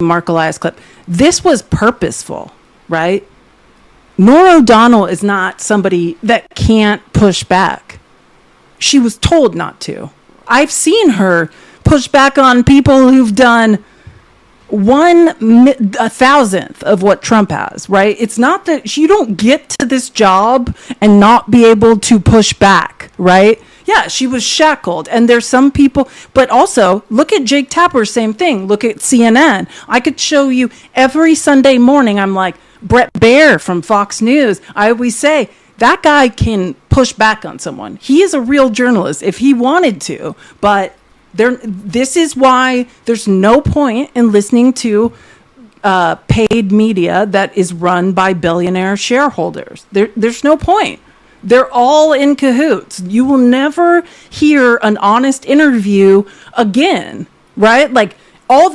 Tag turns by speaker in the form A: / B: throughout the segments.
A: Mark Elias clip. This was purposeful, right? Norah O'Donnell is not somebody that can't push back. She was told not to. I've seen her push back on people who've done 1/1000th of what Trump has, right? It's not that you don't get to this job and not be able to push back, right? Yeah, she was shackled. And there's some people, but also look at Jake Tapper, same thing. Look at CNN. I could show you every Sunday morning. I'm like, Brett Baer from Fox News. I always say that guy can push back on someone. He is a real journalist if he wanted to, but this is why there's no point in listening to paid media that is run by billionaire shareholders. There's no point. They're all in cahoots. You will never hear an honest interview again, right? Like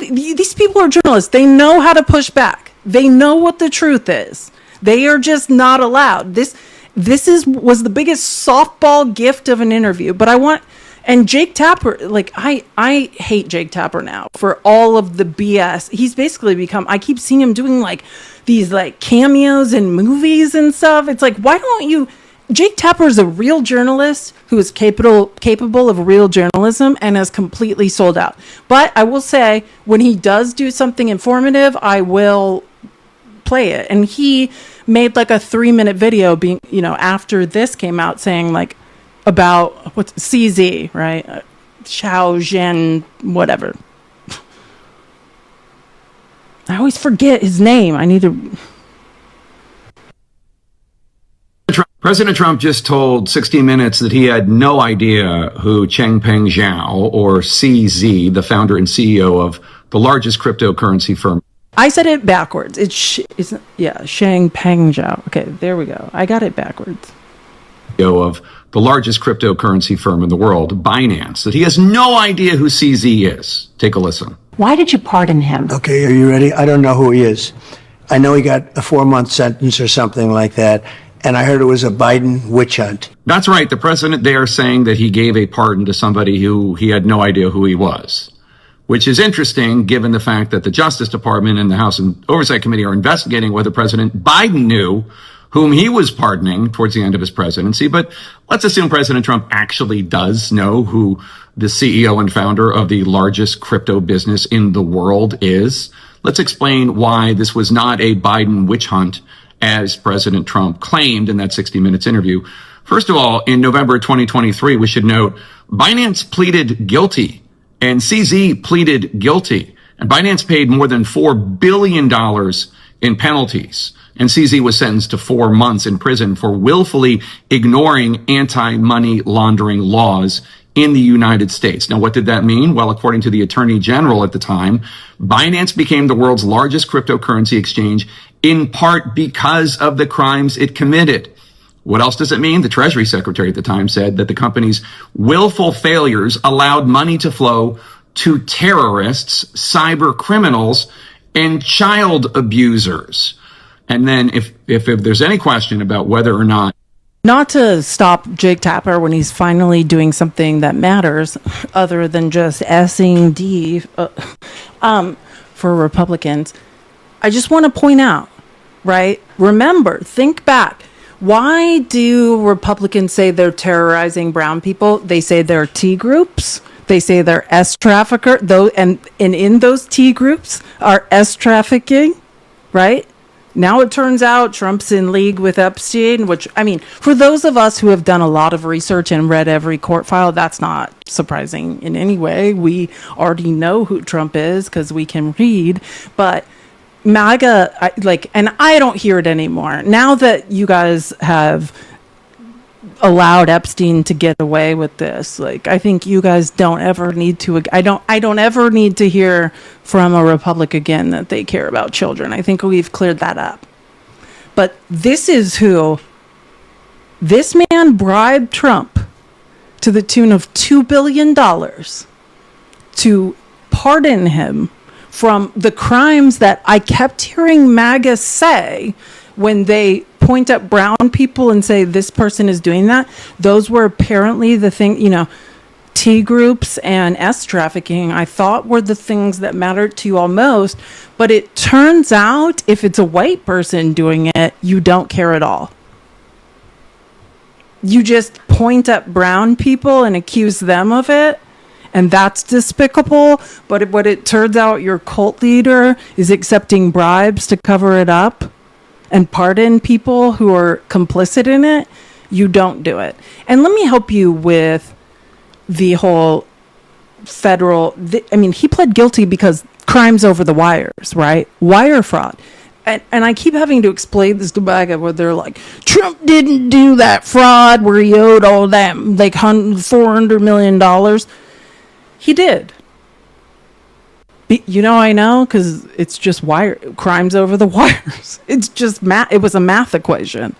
A: these people are journalists. They know how to push back. They know what the truth is. They are just not allowed. This was the biggest softball gift of an interview. But and Jake Tapper, like I hate Jake Tapper now for all of the BS. He's basically become, I keep seeing him doing like these like cameos in movies and stuff. It's like, why don't you, Jake Tapper is a real journalist who is capable of real journalism and has completely sold out. But I will say, when he does do something informative, I will play it. And he made like a 3-minute video being, after this came out, saying like, about what's CZ, right? Xiao Zhen, whatever. I always forget his name. I need to.
B: President Trump just told 60 Minutes that he had no idea who Changpeng Zhao, or CZ, the founder and CEO of the largest cryptocurrency firm.
A: I said it backwards. It's Changpeng Zhao. Okay, there we go. I got it backwards.
B: Of the largest cryptocurrency firm in the world, Binance, that he has no idea who CZ is. Take a listen.
C: Why did you pardon him?
D: Okay, are you ready? I don't know who he is. I know he got a 4-month sentence or something like that, and I heard it was a Biden witch hunt.
B: That's right. The president there saying that he gave a pardon to somebody who he had no idea who he was, which is interesting given the fact that the Justice Department and the House Oversight Committee are investigating whether President Biden knew whom he was pardoning towards the end of his presidency. But let's assume President Trump actually does know who the CEO and founder of the largest crypto business in the world is. Let's explain why this was not a Biden witch hunt, as President Trump claimed in that 60 Minutes interview. First of all, in November 2023, we should note Binance pleaded guilty and CZ pleaded guilty. And Binance paid more than $4 billion in penalties. And CZ was sentenced to 4 months in prison for willfully ignoring anti-money laundering laws in the United States. Now, what did that mean? Well, according to the Attorney General at the time, Binance became the world's largest cryptocurrency exchange in part because of the crimes it committed. What else does it mean? The Treasury Secretary at the time said that the company's willful failures allowed money to flow to terrorists, cyber criminals, and child abusers. And then if there's any question about whether or not
A: to stop Jake Tapper when he's finally doing something that matters other than just S-ing D for Republicans, I just want to point out, right? Remember, think back. Why do Republicans say they're terrorizing brown people? They say they're T groups. They say they're S trafficker. And in those T groups are S trafficking, right? Now it turns out Trump's in league with Epstein, which, I mean, for those of us who have done a lot of research and read every court file, that's not surprising in any way. We already know who Trump is because we can read. But MAGA, and I don't hear it anymore. Now that you guys have allowed Epstein to get away with this, I think you guys don't ever need to. I don't ever need to hear from a Republic again that they care about children. I think we've cleared that up. But this is who this man bribed Trump to the tune of $2 billion to pardon him from the crimes that I kept hearing MAGA say when they point at brown people and say this person is doing that. Those were apparently the thing, LGBT groups and S trafficking, I thought were the things that mattered to you all most. But it turns out if it's a white person doing it, you don't care at all. You just point at brown people and accuse them of it. And that's despicable. But what it turns out your cult leader is accepting bribes to cover it up and pardon people who are complicit in it. You don't do it. And let me help you with the whole federal. He pled guilty because crimes over the wires, right? Wire fraud. And I keep having to explain this to MAGA where they're like, Trump didn't do that fraud where he owed all that, like $400 million. He did. I know, because it's just crimes over the wires. It's just math. It was a math equation.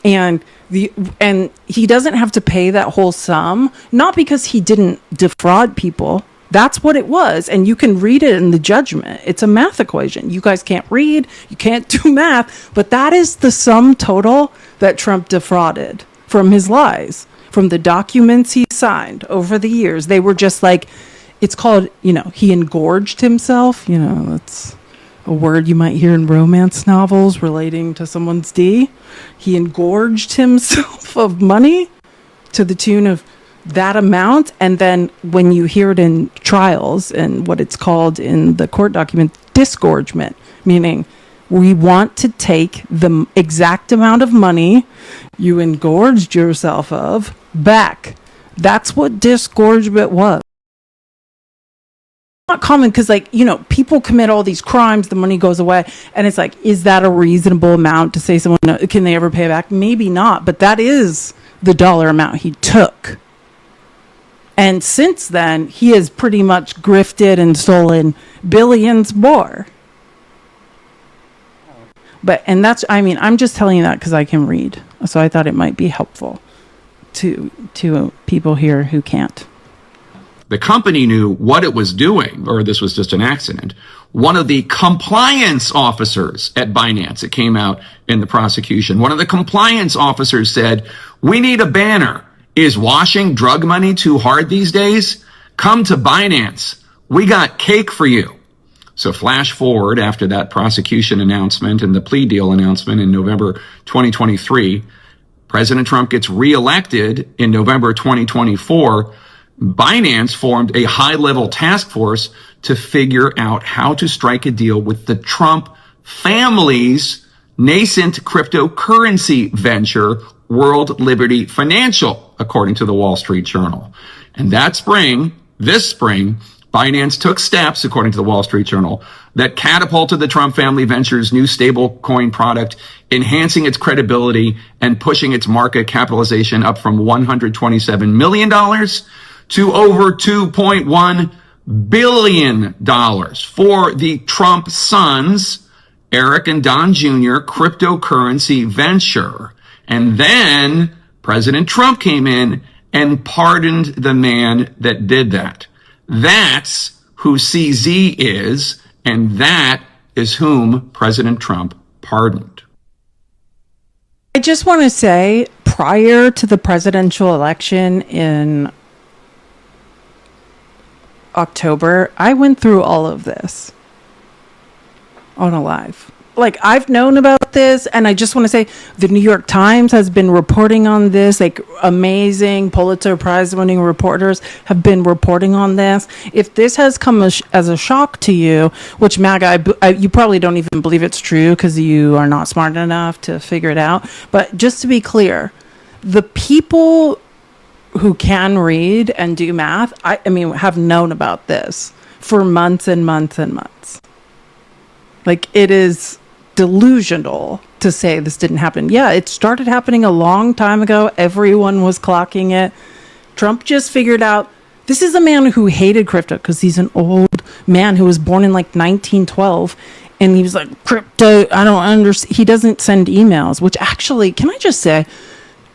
A: And he doesn't have to pay that whole sum, not because he didn't defraud people. That's what it was. And you can read it in the judgment. It's a math equation. You guys can't read, you can't do math, but that is the sum total that Trump defrauded from his lies, from the documents he signed over the years. They were just like, it's called, he engorged himself. That's a word you might hear in romance novels relating to someone's D. He engorged himself of money to the tune of that amount. And then when you hear it in trials and what it's called in the court document, disgorgement, meaning we want to take the exact amount of money you engorged yourself of back. That's what disgorgement was. Not common because people commit all these crimes, the money goes away, and it's like, is that a reasonable amount to say someone, can they ever pay back? Maybe not, but that is the dollar amount he took. And since then he has pretty much grifted and stolen billions more. I'm just telling you that because I can read, so I thought it might be helpful to people here who can't.
B: The company knew what it was doing, or this was just an accident. One of the compliance officers at Binance, it came out in the prosecution, one of the compliance officers said, "We need a banner. Is washing drug money too hard these days? Come to Binance. We got cake for you." So flash forward after that prosecution announcement and the plea deal announcement in November 2023, President Trump gets reelected in November 2024. Binance formed a high-level task force to figure out how to strike a deal with the Trump family's nascent cryptocurrency venture, World Liberty Financial, according to the Wall Street Journal. And this spring, Binance took steps, according to the Wall Street Journal, that catapulted the Trump family venture's new stablecoin product, enhancing its credibility and pushing its market capitalization up from $127 million to over $2.1 billion for the Trump sons, Eric and Don Jr., cryptocurrency venture. And then President Trump came in and pardoned the man that did that. That's who CZ is, and that is whom President Trump pardoned.
A: I just want to say, prior to the presidential election in October, I went through all of this on a live. I've known about this, and I just want to say the New York Times has been reporting on this. Amazing Pulitzer Prize winning reporters have been reporting on this. If this has come as a shock to you, which MAGA, you probably don't even believe it's true because you are not smart enough to figure it out. But just to be clear, the people who can read and do math, have known about this for months and months and months. It is delusional to say this didn't happen. Yeah, it started happening a long time ago. Everyone was clocking it. Trump just figured out this is a man who hated crypto because he's an old man who was born in 1912. And he was like, crypto, I don't understand. He doesn't send emails, which actually, can I just say,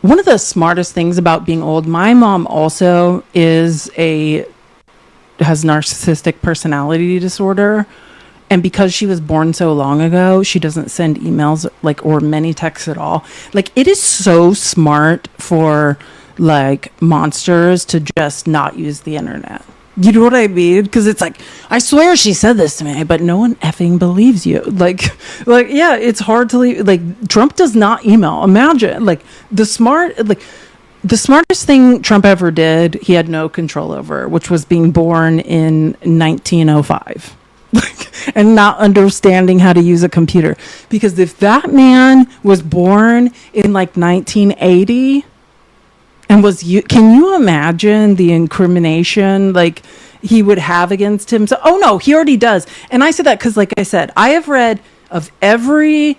A: one of the smartest things about being old, my mom also has narcissistic personality disorder. And because she was born so long ago, she doesn't send emails or many texts at all. It is so smart for like monsters to just not use the internet. You know what I mean? Because it's like, I swear she said this to me, but no one effing believes you. Yeah, it's hard to leave. Like, Trump does not email. Imagine, the smartest thing Trump ever did, he had no control over, which was being born in 1905. And not understanding how to use a computer. Because if that man was born in 1980 and can you imagine the incrimination he would have against him? So, oh no, he already does. And I said that because, like I said, I have read of every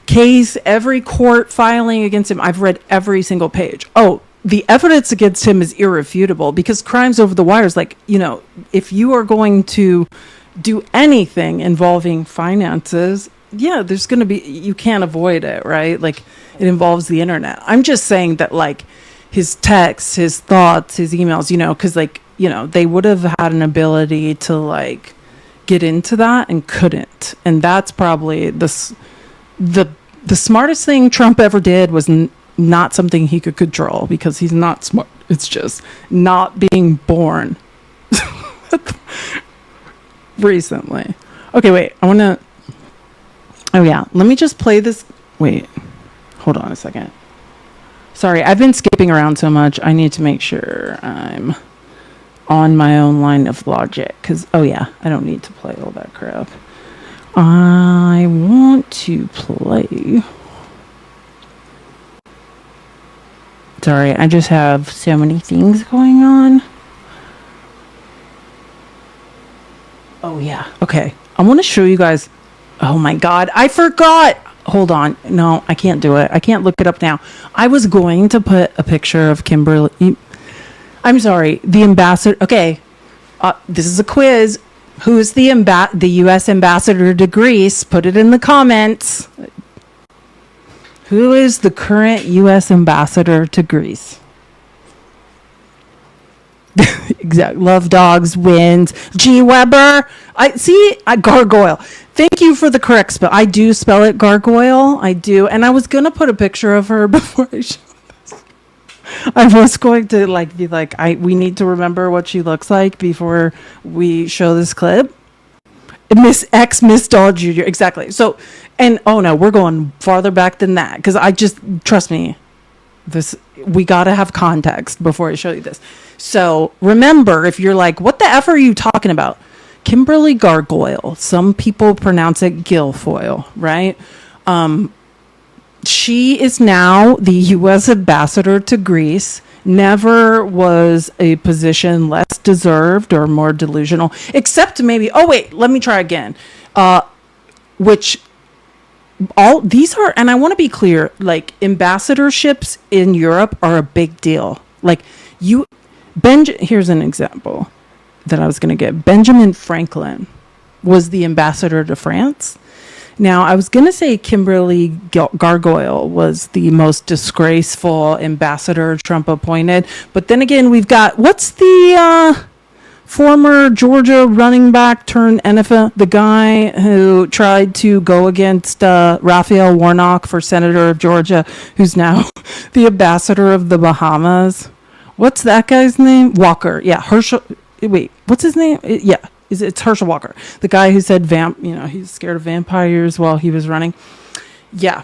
A: case, every court filing against him. I've read every single page. Oh, the evidence against him is irrefutable because crimes over the wires, if you are going to do anything involving finances, yeah, there's going to be, you can't avoid it, right? It involves the internet. I'm just saying that his texts, his thoughts, his emails, because they would have had an ability to get into that and couldn't. And that's probably the smartest thing Trump ever did was not something he could control because he's not smart. It's just not being born recently. Okay, wait, oh yeah, let me just play this. Wait, hold on a second. Sorry, I've been skipping around so much. I need to make sure I'm on my own line of logic. Because, oh yeah, I don't need to play all that crap. I want to play. Sorry, I just have so many things going on. Oh yeah, okay. I want to show you guys. Oh my God, I forgot. Hold on. No, I can't do it. I can't look it up now. I was going to put a picture of Kimberly. I'm sorry. The ambassador. Okay. This is a quiz. Who's the U.S. ambassador to Greece? Put it in the comments. Who is the current U.S. ambassador to Greece? Exact. Love dogs wins. G. Weber. Gargoyle. Thank you for the correct spell. I do spell it gargoyle. I do. And I was going to put a picture of her before I show this. I was going to we need to remember what she looks like before we show this clip. Miss Doll Jr. Exactly. So, and oh no, we're going farther back than that because trust me, we got to have context before I show you this. So remember, if you're like, what the F are you talking about? Kimberly Gargoyle. Some people pronounce it Guilfoyle, right? She is now the U.S. ambassador to Greece. Never was a position less deserved or more delusional, except maybe, oh wait, let me try again. Which all these are, and I want to be clear, ambassadorships in Europe are a big deal. Here's an example that I was going to give. Benjamin Franklin was the ambassador to France. Now, I was going to say Kimberly Gargoyle was the most disgraceful ambassador Trump appointed. But then again, we've got, what's the former Georgia running back turned NFL, the guy who tried to go against Raphael Warnock for senator of Georgia, who's now the ambassador of the Bahamas. What's that guy's name? Walker. Yeah, Herschel. Wait, what's his name? It's Herschel Walker, the guy who said he's scared of vampires while he was running. Yeah,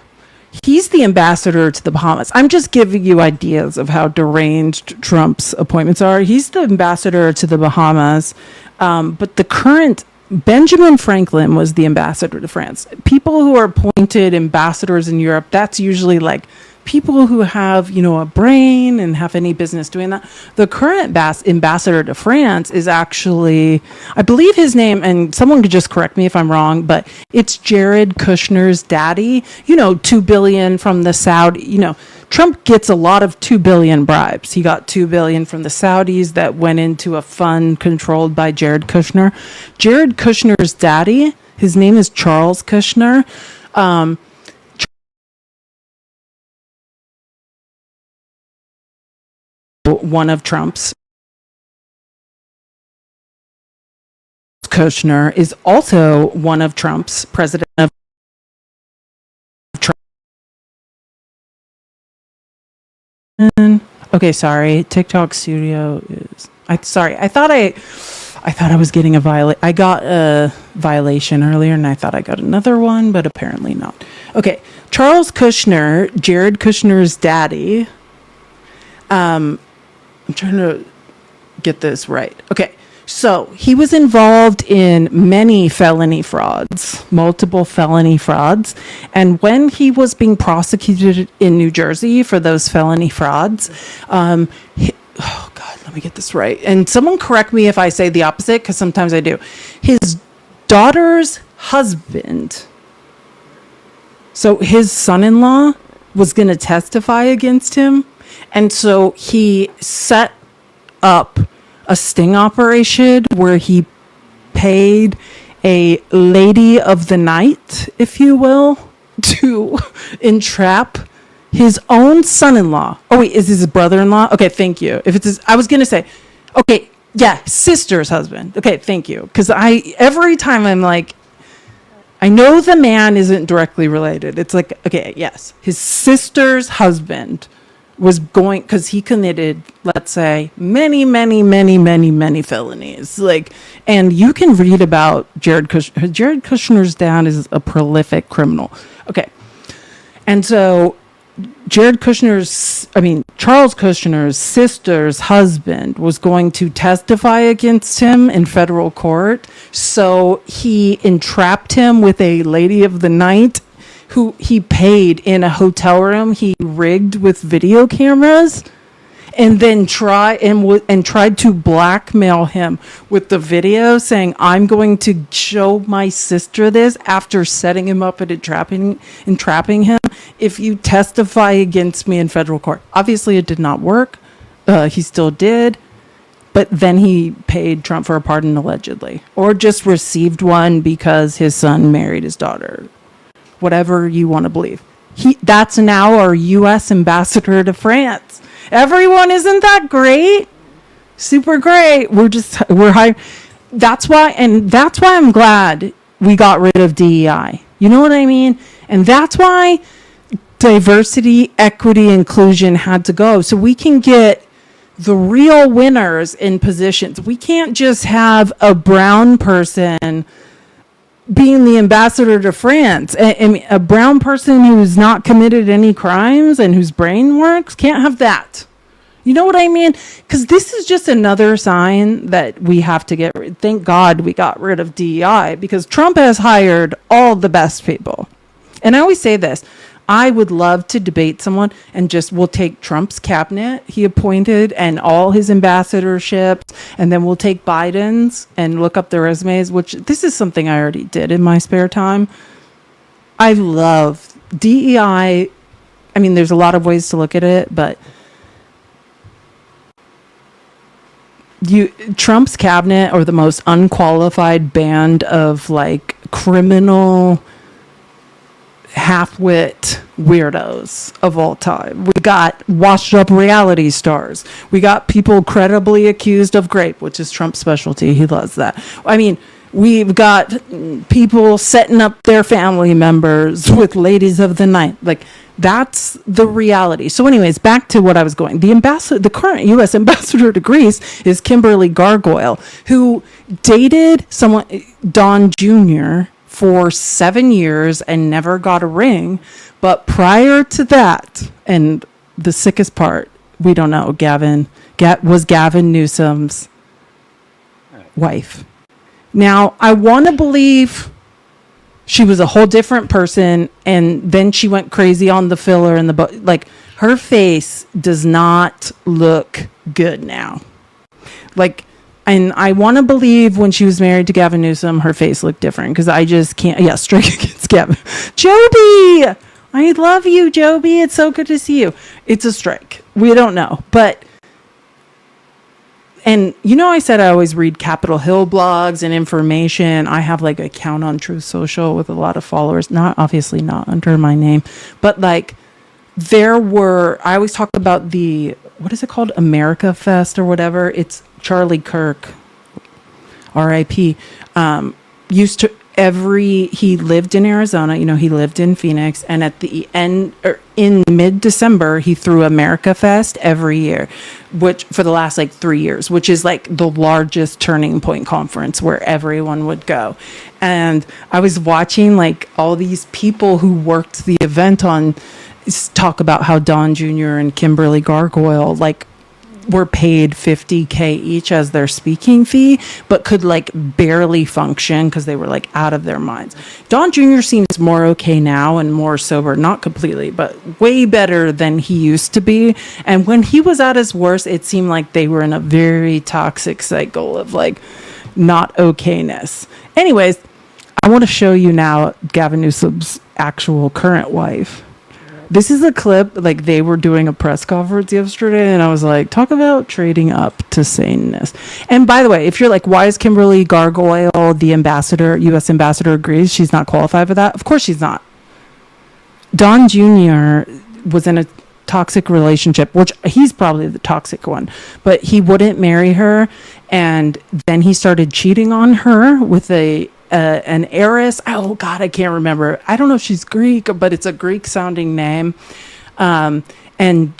A: he's the ambassador to the Bahamas. I'm just giving you ideas of how deranged Trump's appointments are. He's the ambassador to the Bahamas, but the current Benjamin Franklin was the ambassador to France. People who are appointed ambassadors in Europe, that's usually people who have, a brain and have any business doing that. The current ambassador to France is actually, I believe his name, and someone could just correct me if I'm wrong, but it's Jared Kushner's daddy. $2 billion from the Saudi, Trump gets a lot of $2 billion bribes. He got $2 billion from the Saudis that went into a fund controlled by Jared Kushner. Jared Kushner's daddy, his name is Charles Kushner. One of Trump's. Kushner is also one of Trump's president of Trump. Okay, sorry. TikTok Studio is. I thought I was getting I got a violation earlier, and I thought I got another one, but apparently not. Okay, Charles Kushner, Jared Kushner's daddy. I'm trying to get this right. Okay, so he was involved in many felony frauds, multiple felony frauds, and when he was being prosecuted in New Jersey for those felony frauds, oh God, let me get this right. And someone correct me if I say the opposite, because sometimes I do. His daughter's husband, so his son-in-law, was going to testify against him. And so he set up a sting operation where he paid a lady of the night, if you will, to entrap his own son-in-law. Oh wait, is his brother-in-law? Okay, thank you. If it's I was gonna say, okay, yeah, sister's husband. Okay, thank you. Because every time I'm like, I know the man isn't directly related. It's like, okay, yes, his sister's husband was going, because he committed, let's say, many felonies. Like, and you can read about Jared Kushner. Jared Kushner's dad is a prolific criminal. Okay, and so Charles Kushner's sister's husband was going to testify against him in federal court. So he entrapped him with a lady of the night who he paid in a hotel room. He rigged with video cameras and then tried to blackmail him with the video, saying, I'm going to show my sister this after setting him up and entrapping him if you testify against me in federal court. Obviously, it did not work. He still did. But then he paid Trump for a pardon, allegedly. Or just received one because his son married his daughter. Whatever you want to believe. That's now our U.S. ambassador to France. Everyone, isn't that great? Super great. We're high. That's why I'm glad we got rid of DEI. You know what I mean? And that's why diversity, equity, inclusion had to go. So we can get the real winners in positions. We can't just have a brown person being the ambassador to France. A brown person who's not committed any crimes and whose brain works, can't have that. You know what I mean? Because this is just another sign that we have to thank God we got rid of DEI, because Trump has hired all the best people. And I always say this, I would love to debate someone and we'll take Trump's cabinet he appointed and all his ambassadorships, and then we'll take Biden's and look up their resumes, which this is something I already did in my spare time. I love DEI. I mean, there's a lot of ways to look at it, but Trump's cabinet are the most unqualified band of like criminal half-wit weirdos of all time. We got washed up reality stars. We got people credibly accused of rape, which is Trump's specialty. He loves that. I mean, we've got people setting up their family members with ladies of the night. Like, that's the reality. So anyways, back to what I was going. The current U.S. ambassador to Greece is Kimberly Gargoyle, who dated Don Jr., for 7 years and never got a ring. But prior to that, and the sickest part, we don't know, was Gavin Newsom's wife. Now, I want to believe she was a whole different person, and then she went crazy on the filler and like, her face does not look good now. Like, and I want to believe when she was married to Gavin Newsom, her face looked different, because I just can't. Yeah, strike against Gavin. Joby! I love you, Joby. It's so good to see you. It's a strike. We don't know. But, and you know, I said I always read Capitol Hill blogs and information. I have like an account on Truth Social with a lot of followers, obviously not under my name, but like I always talk about what is it called? America Fest or whatever. It's Charlie Kirk, R.I.P., he lived in Arizona, he lived in Phoenix, and at the end, or in mid-December, he threw America Fest every year, which for the last 3 years, which is the largest Turning Point conference where everyone would go. And I was watching all these people who worked the event on talk about how Don Jr. and Kimberly Gargoyle were paid $50K each as their speaking fee, but could barely function because they were out of their minds. Don Jr. seems more okay now and more sober, not completely, but way better than he used to be. And when he was at his worst, it seemed like they were in a very toxic cycle of not okayness. Anyways, I want to show you now Gavin Newsom's actual current wife. This is a clip, they were doing a press conference yesterday, and I was like, talk about trading up to saneness. And by the way, if you're why is Kimberly Gargoyle, the ambassador, U.S. ambassador, agrees she's not qualified for that? Of course she's not. Don Jr. was in a toxic relationship, which he's probably the toxic one, but he wouldn't marry her, and then he started cheating on her with an heiress. Oh God, I can't remember. I don't know if she's Greek, but it's a Greek sounding name. And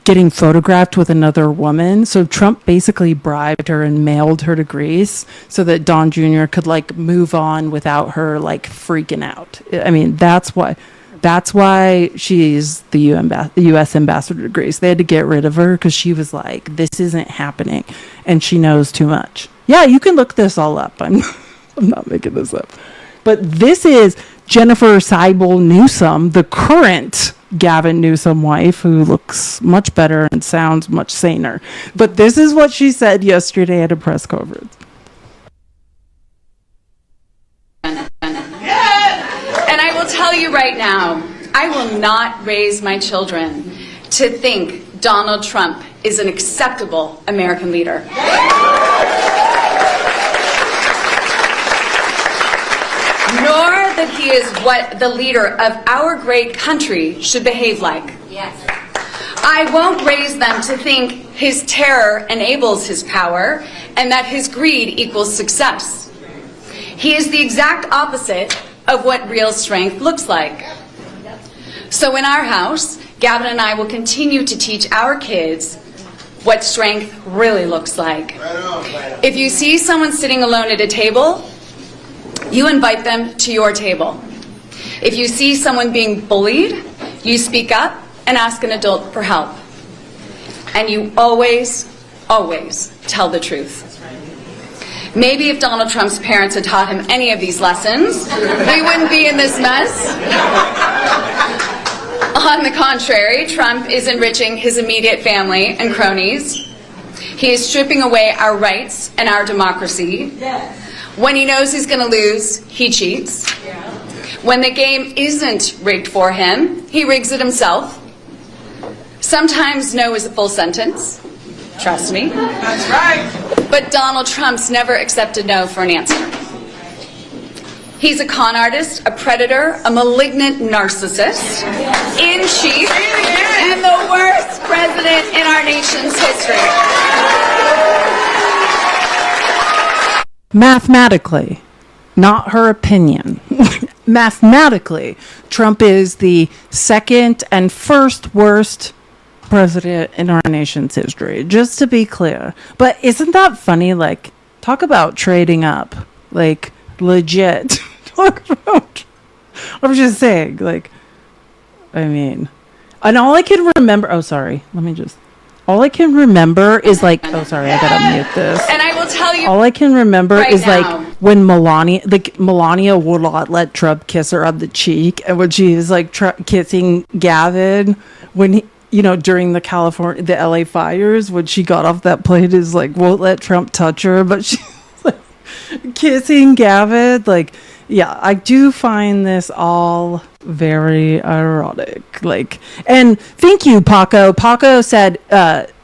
A: getting photographed with another woman. So Trump basically bribed her and mailed her to Greece so that Don Jr. could move on without her freaking out. I mean, that's why she's the U.S. ambassador to Greece. They had to get rid of her because she was this isn't happening, and she knows too much. Yeah, you can look this all up. I'm not making this up. But this is Jennifer Seibel Newsom, the current Gavin Newsom wife, who looks much better and sounds much saner. But this is what she said yesterday at a press conference.
C: And I will tell you right now, I will not raise my children to think Donald Trump is an acceptable American leader. Nor that he is what the leader of our great country should behave like. Yes. I won't raise them to think his terror enables his power and that his greed equals success. He is the exact opposite of what real strength looks like. So in our house, Gavin and I will continue to teach our kids what strength really looks like. If you see someone sitting alone at a table, you invite them to your table. If you see someone being bullied, you speak up and ask an adult for help. And you always, always tell the truth. Maybe if Donald Trump's parents had taught him any of these lessons, we wouldn't be in this mess. On the contrary, Trump is enriching his immediate family and cronies. He is stripping away our rights and our democracy. When he knows he's going to lose, he cheats. When the game isn't rigged for him, he rigs it himself. Sometimes no is a full sentence. Trust me. That's right. But Donald Trump's never accepted no for an answer. He's a con artist, a predator, a malignant narcissist in chief, and the worst president in our nation's history.
A: Mathematically, not her opinion. Mathematically, Trump is the second and first worst president in our nation's history, just to be clear. But isn't that funny? Talk about trading up. Legit. Talk about. I'm just saying, I mean, and all I can remember. Oh, sorry. All I can remember is oh, sorry, I gotta mute this.
C: And I will tell you.
A: All I can remember
C: right
A: is
C: now,
A: when Melania would not let Trump kiss her on the cheek, and when she was kissing Gavin when he, during the LA fires, when she got off that plane, is won't let Trump touch her, but she's kissing Gavin. Yeah, I do find this all very ironic. And thank you, Paco. Paco said,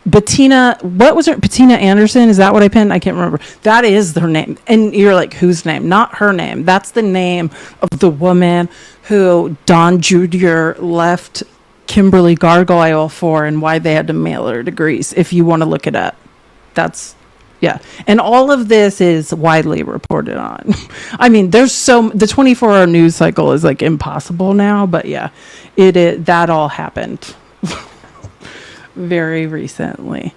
A: Bettina, what was her? Bettina Anderson? Is that what I pinned? I can't remember. That is her name. And you're whose name? Not her name. That's the name of the woman who Don Jr. left Kimberly Gargoyle for and why they had to mail her to Greece. If you want to look it up. That's Yeah. And all of this is widely reported on. I mean, the 24-hour news cycle is like impossible now, but yeah, that all happened very recently.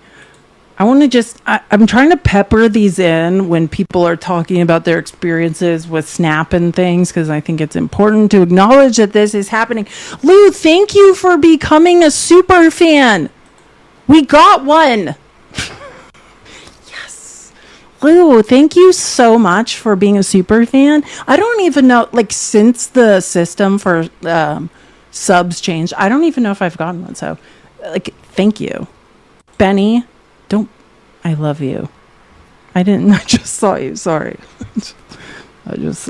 A: I want to I'm trying to pepper these in when people are talking about their experiences with Snap and things, because I think it's important to acknowledge that this is happening. Lou, thank you for becoming a super fan. We got one. Yes. Lou, thank you so much for being a super fan. I don't even know, like, since the system for subs changed, I don't even know if I've gotten one. So, like, thank you. Benny, I love you. I just saw you. Sorry.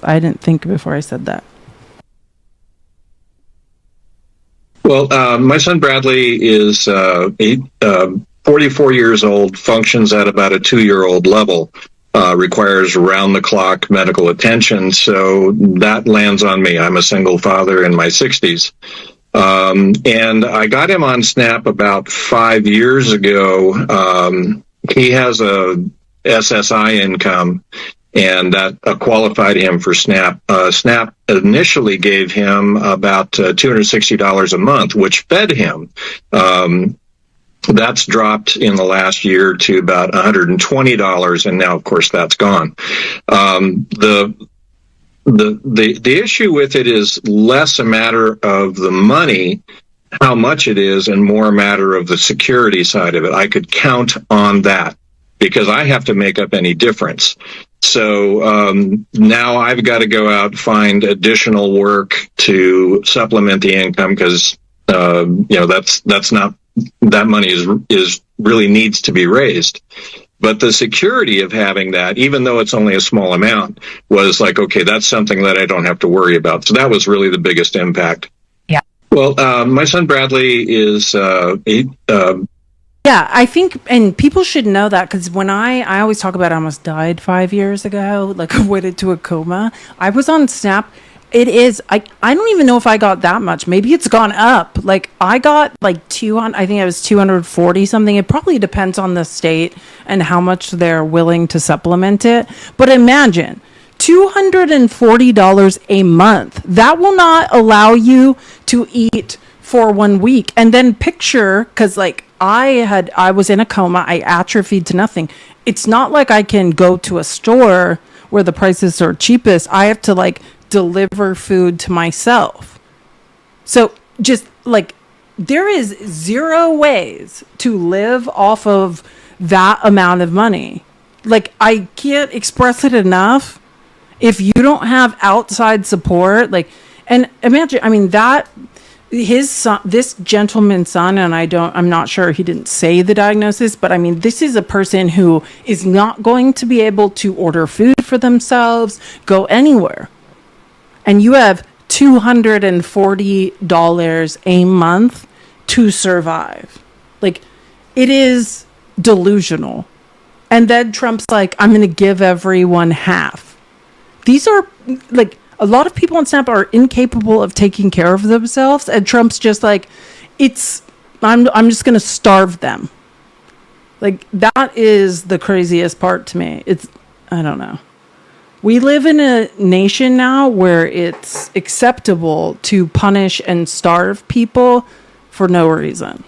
A: I didn't think before I said that.
E: Well, my son Bradley is 44 years old, functions at about a 2-year-old level, requires round-the-clock medical attention, so that lands on me. I'm a single father in my 60s. And I got him on Snap about 5 years ago. He has a SSI income, and that qualified him for Snap. Snap initially gave him about $260 a month, which fed him. That's dropped in the last year to about $120, and now, of course, that's gone. The issue with it is less a matter of the money, how much it is, and more a matter of the security side of it. I could count on that because I have to make up any difference. So now I've got to go out and find additional work to supplement the income because that's not, that money is really needs to be raised. But the security of having that, even though it's only a small amount, was like, okay, that's something that I don't have to worry about. So that was really the biggest impact.
A: Yeah.
E: Well, my son Bradley is
A: yeah, I think, and people should know that, because when I always talk about I almost died 5 years ago, like I went into a coma. I was on Snap. It is, I don't even know if I got that much. Maybe it's gone up. Like I got like 200, I think it was 240 something. It probably depends on the state and how much they're willing to supplement it. But imagine $240 a month. That will not allow you to eat for 1 week. And then picture, because like I was in a coma, I atrophied to nothing. It's not like I can go to a store where the prices are cheapest. I have to like deliver food to myself. So just like there is zero ways to live off of that amount of money. Like I can't express it enough. If you don't have outside support, like, and imagine, I mean, that his son, this gentleman's son, and I'm not sure, he didn't say the diagnosis, but I mean, this is a person who is not going to be able to order food for themselves, go anywhere. And you have $240 a month to survive. Like, it is delusional. And then Trump's like, I'm going to give everyone half. These are, like, a lot of people on Snap are incapable of taking care of themselves. And Trump's just like, I'm just going to starve them. Like, that is the craziest part to me. I don't know. We live in a nation now where it's acceptable to punish and starve people for no reason.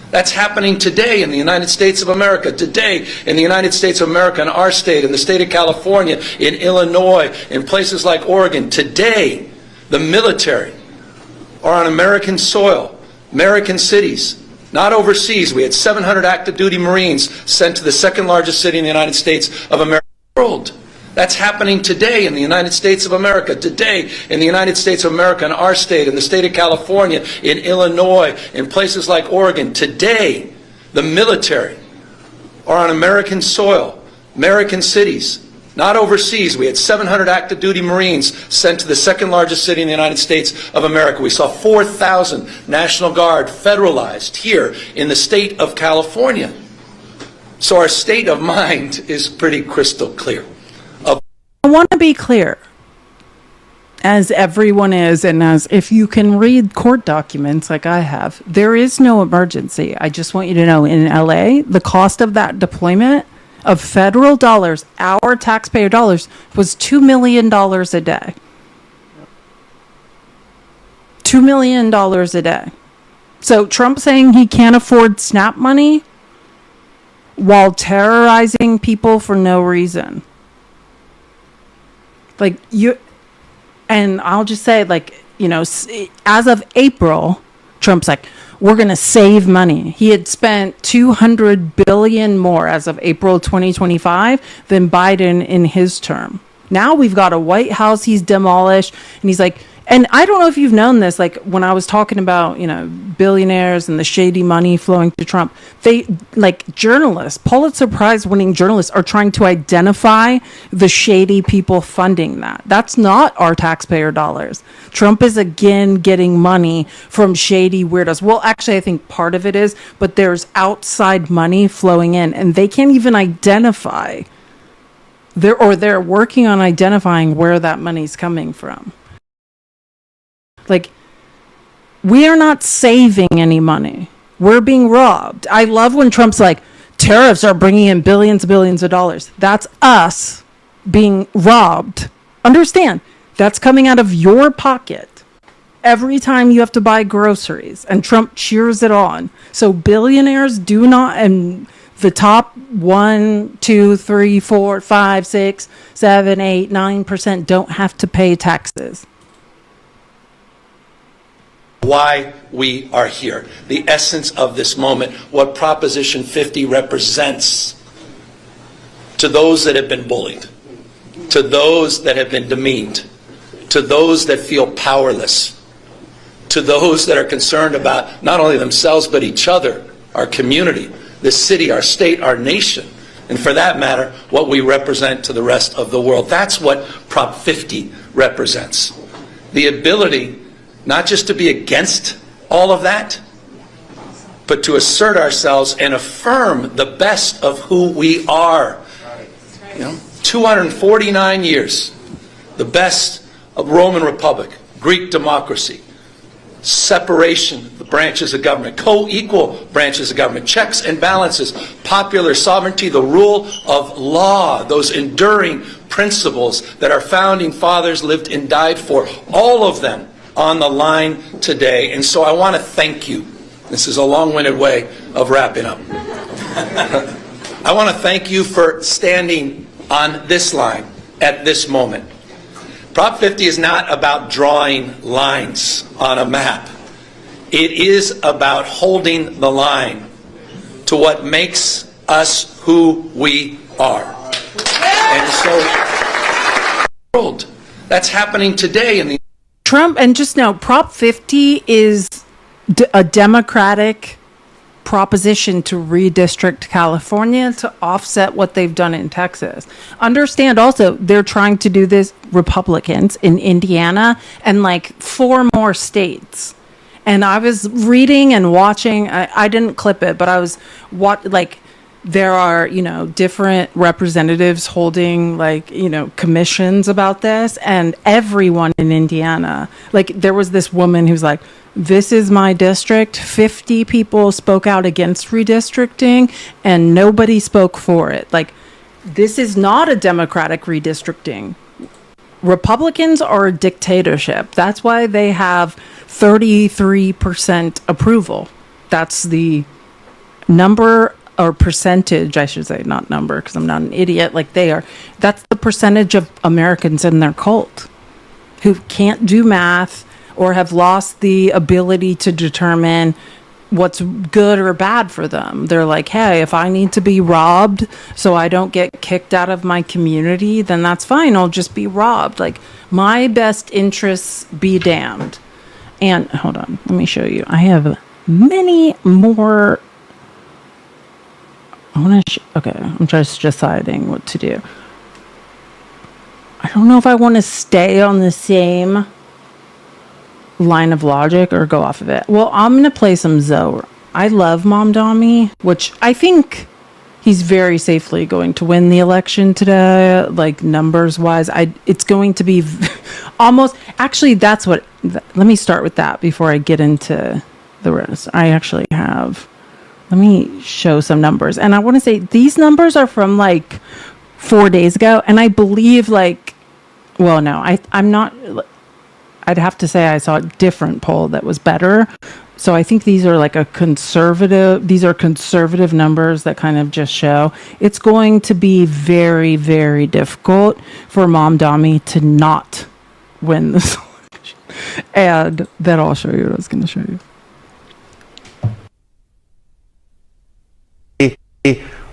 F: That's happening today in the United States of America, today in the United States of America, in our state, in the state of California, in Illinois, in places like Oregon. Today, the military are on American soil, American cities. Not overseas. We had 700 active duty Marines sent to the second largest city in the United States of America. That's happening today in the United States of America, today in the United States of America, in our state, in the state of California, in Illinois, in places like Oregon. Today, the military are on American soil, American cities. Not overseas. We had 700 active duty Marines sent to the second largest city in the United States of America. We saw 4,000 National Guard federalized here in the state of California. So our state of mind is pretty crystal clear.
A: I want to be clear. as everyone is, and as if you can read court documents like I have, there is no emergency. I just want you to know, in LA, the cost of that deployment of federal dollars, our taxpayer dollars, was $2 million a day. $2 million a day. So Trump saying he can't afford SNAP money while terrorizing people for no reason. Like, you, and I'll just say, like, you know, as of April, Trump's like, we're going to save money. He had spent $200 billion more as of April 2025 than Biden in his term. Now we've got a White House he's demolished, and he's like, and I don't know if you've known this, like when I was talking about, you know, billionaires and the shady money flowing to Trump, they, like, journalists, Pulitzer Prize winning journalists are trying to identify the shady people funding that. That's not our taxpayer dollars. Trump is again getting money from shady weirdos. Well, actually, I think part of it is, but there's outside money flowing in, and they can't even identify, they're working on identifying where that money's coming from. Like, we are not saving any money. We're being robbed. I love when Trump's like, tariffs are bringing in billions and billions of dollars. That's us being robbed. Understand, that's coming out of your pocket every time you have to buy groceries. And Trump cheers it on. So billionaires do not, and the top 1, 2, 3, 4, 5, 6, 7, 8, 9% don't have to pay taxes.
F: Why we are here, the essence of this moment, what Proposition 50 represents to those that have been bullied, to those that have been demeaned, to those that feel powerless, to those that are concerned about not only themselves but each other, our community, this city, our state, our nation, and for that matter, what we represent to the rest of the world. That's what Prop 50 represents. The ability not just to be against all of that, but to assert ourselves and affirm the best of who we are. You know, 249 years, the best of Roman Republic, Greek democracy, separation of the branches of government, co-equal branches of government, checks and balances, popular sovereignty, the rule of law, those enduring principles that our founding fathers lived and died for, all of them on the line today. And so I want to thank you. This is a long-winded way of wrapping up. I want to thank you for standing on this line at this moment. Prop 50 is not about drawing lines on a map. It is about holding the line to what makes us who we are. And so, world, that's happening today in the
A: Trump, and just know, Prop 50 is a Democratic proposition to redistrict California to offset what they've done in Texas. Understand also, they're trying to do this, Republicans, in Indiana and like 4 more states. And I was reading and watching, I didn't clip it, but I was there are, you know, different representatives holding, like, you know, commissions about this, and everyone in Indiana, like, there was this woman who's like, this is my district. 50 people spoke out against redistricting and nobody spoke for it. Like, this is not a democratic redistricting. Republicans are a dictatorship. That's why they have 33% approval. That's the number, or percentage, I should say, not number, because I'm not an idiot like they are. That's the percentage of Americans in their cult who can't do math or have lost the ability to determine what's good or bad for them. They're like, hey, if I need to be robbed so I don't get kicked out of my community, then that's fine. I'll just be robbed. Like, my best interests be damned. And hold on, let me show you. I have many more. Okay, I'm just deciding what to do. I don't know if I want to stay on the same line of logic or go off of it. Well, I'm going to play some Zoe. I love Mom Dommy, which I think he's very safely going to win the election today, like numbers wise. It's going to be almost, actually, that's what, let me start with that before I get into the rest. I actually have, let me show some numbers. And I want to say these numbers are from like 4 days ago. And I believe I'm not, I'd have to say I saw a different poll that was better. So I think these are like these are conservative numbers that kind of just show it's going to be very, very difficult for Mamdani to not win this election. And then I'll show you what I was going to show you.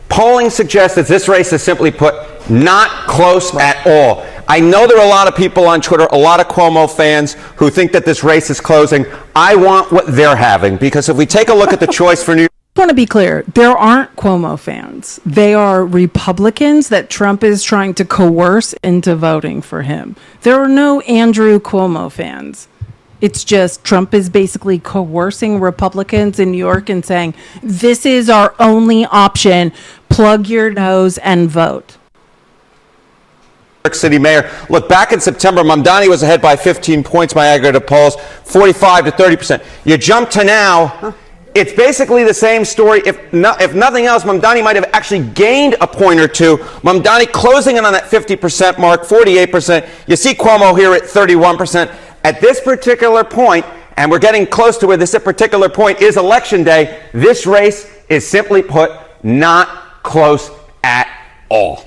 G: Polling suggests that this race is simply put not close at all. I know there are a lot of people on Twitter, a lot of Cuomo fans who think that this race is closing. I want what they're having, because if we take a look at the choice for New York.
A: I want to be clear. There aren't Cuomo fans. They are Republicans that Trump is trying to coerce into voting for him. There are no Andrew Cuomo fans. It's just Trump is basically coercing Republicans in New York and saying, this is our only option. Plug your nose and vote.
G: York City mayor. Look, back in September, Mamdani was ahead by 15 points by aggregate polls, 45 to 30%. You jump to now, it's basically the same story. If nothing else, Mamdani might have actually gained a point or two. Mamdani closing in on that 50% mark, 48%. You see Cuomo here at 31%. At this particular point, and we're getting close to where this particular point is election day, this race is simply put not close at all.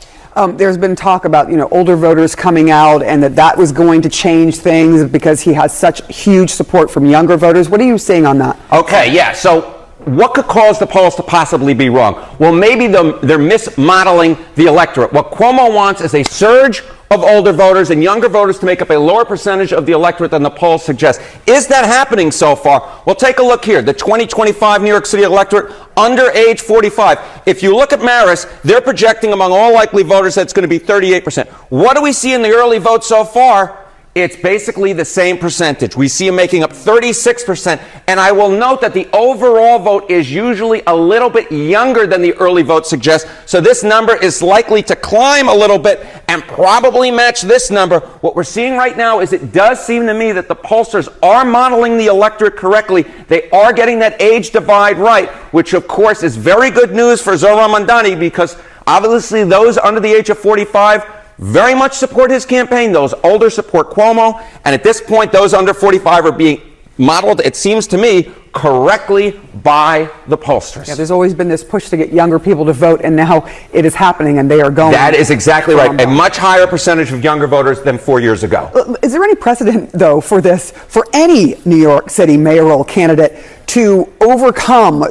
H: There's been talk about, older voters coming out and that was going to change things because he has such huge support from younger voters. What are you saying on that?
G: Okay, yeah. So what could cause the polls to possibly be wrong? Well, maybe they're mismodeling the electorate. What Cuomo wants is a surge of older voters and younger voters to make up a lower percentage of the electorate than the polls suggest. Is that happening so far? Well, take a look here. The 2025 New York City electorate under age 45. If you look at Marist, they're projecting among all likely voters that's going to be 38%. What do we see in the early vote so far? It's basically the same percentage. We see him making up 36%. And I will note that the overall vote is usually a little bit younger than the early vote suggests. So this number is likely to climb a little bit and probably match this number. What we're seeing right now is it does seem to me that the pollsters are modeling the electorate correctly. They are getting that age divide right, which of course is very good news for Zohran Mamdani, because obviously those under the age of 45 very much support his campaign. Those older support Cuomo. And at this point, those under 45 are being modeled, it seems to me, correctly by the pollsters.
H: Yeah, there's always been this push to get younger people to vote, and now it is happening, and they are going.
G: That is exactly right. A much higher percentage of younger voters than 4 years ago.
H: Is there any precedent, though, for this, for any New York City mayoral candidate to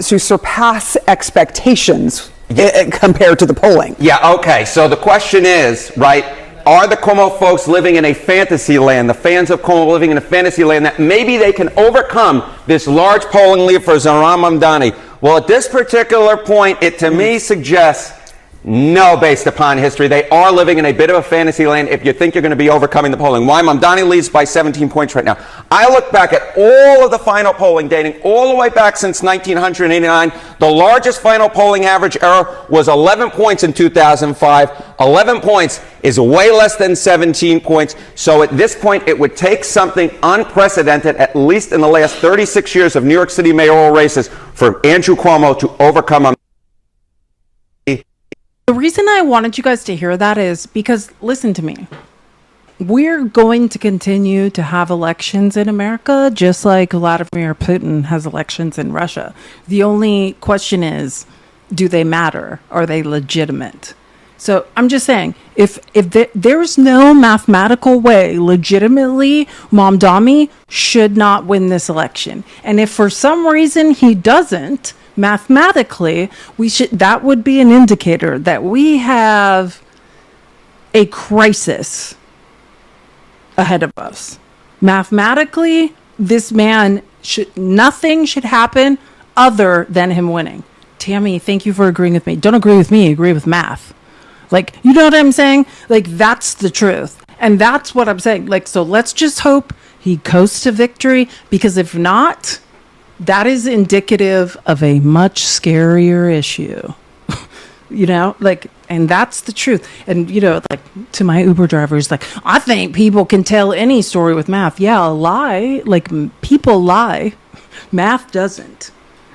H: surpass expectations compared to the polling?
G: Yeah, okay. So the question is, right, are the Cuomo folks living in a fantasy land, the fans of Cuomo living in a fantasy land, that maybe they can overcome this large polling lead for Zohran Mamdani? Well, at this particular point, it to me suggests no, based upon history. They are living in a bit of a fantasy land if you think you're going to be overcoming the polling. Why? Mamdani leads by 17 points right now. I look back at all of the final polling dating all the way back since 1989. The largest final polling average error was 11 points in 2005. 11 points is way less than 17 points. So at this point, it would take something unprecedented, at least in the last 36 years of New York City mayoral races, for Andrew Cuomo to overcome.
A: The reason I wanted you guys to hear that is because, listen to me, we're going to continue to have elections in America, just like Vladimir Putin has elections in Russia. The only question is, do they matter? Are they legitimate? So I'm just saying, if there's no mathematical way, legitimately, Mamdani should not win this election. And if for some reason he doesn't, mathematically, that would be an indicator that we have a crisis ahead of us. Mathematically, this man nothing should happen other than him winning. Tammy, thank you for agreeing with me. Don't agree with me, agree with math. Like, you know what I'm saying? Like, that's the truth. And that's what I'm saying. Like, so let's just hope he coasts to victory, because if not, that is indicative of a much scarier issue And that's the truth. And, to my Uber drivers, I think people can tell any story with math. Yeah, a lie, people lie. Math doesn't.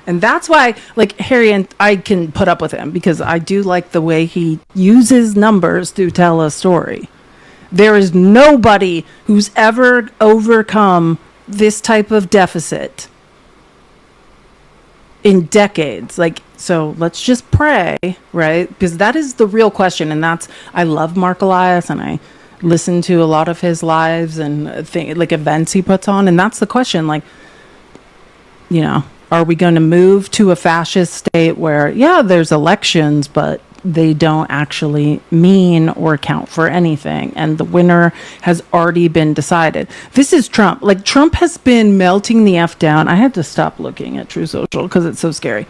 A: And that's why, Harry, and I can put up with him because I do like the way he uses numbers to tell a story. There is nobody who's ever overcome this type of deficit in decades. So let's just pray, right? Because that is the real question. And I love Mark Elias, and I listen to a lot of his lives and events he puts on. And that's the question, are we going to move to a fascist state where, there's elections, but they don't actually mean or count for anything, and the winner has already been decided? This is Trump. Trump has been melting the F down. I had to stop looking at True Social because it's so scary.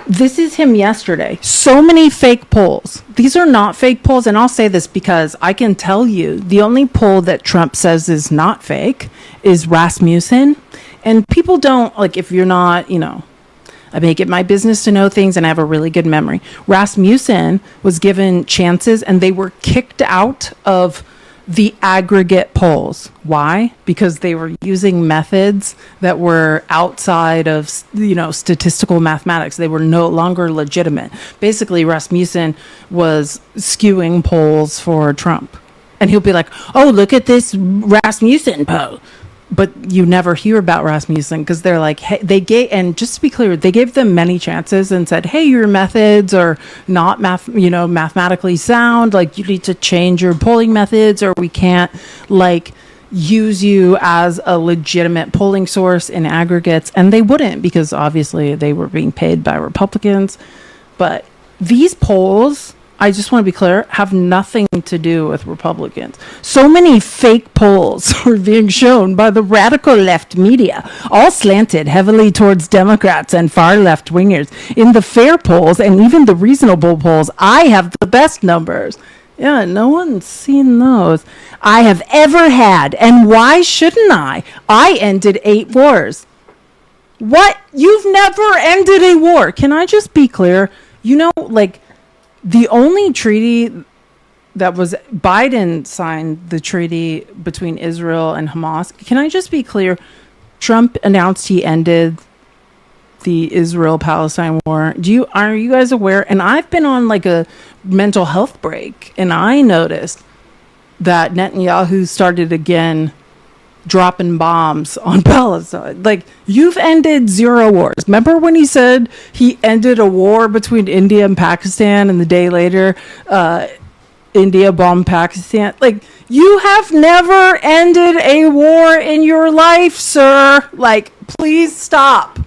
A: This is him yesterday. So many fake polls. These are not fake polls, and I'll say this because I can tell you the only poll that Trump says is not fake is Rasmussen. And people don't, if you're not, I make it my business to know things and I have a really good memory. Rasmussen was given chances and they were kicked out of the aggregate polls. Why? Because they were using methods that were outside of, statistical mathematics. They were no longer legitimate. Basically, Rasmussen was skewing polls for Trump. And he'll be like, oh, look at this Rasmussen poll. But you never hear about Rasmussen because they're hey, and just to be clear, they gave them many chances and said, hey, your methods are not mathematically sound. You need to change your polling methods, or we can't use you as a legitimate polling source in aggregates. And they wouldn't, because obviously they were being paid by Republicans. But these polls, I just want to be clear, have nothing to do with Republicans. So many fake polls are being shown by the radical left media, all slanted heavily towards Democrats and far left wingers. In the fair polls and even the reasonable polls, I have the best numbers. Yeah, no one's seen those I have ever had. And why shouldn't I? I ended 8 wars. What? You've never ended a war. Can I just be clear? The only treaty that was Biden signed, the treaty between Israel and Hamas. Can I just be clear? Trump announced he ended the Israel-Palestine war. Are you guys aware? And I've been on a mental health break, and I noticed that Netanyahu started again dropping bombs on Palestine. You've ended 0 wars. Remember when he said he ended a war between India and Pakistan, and the day later, India bombed Pakistan? You have never ended a war in your life, sir. Please stop.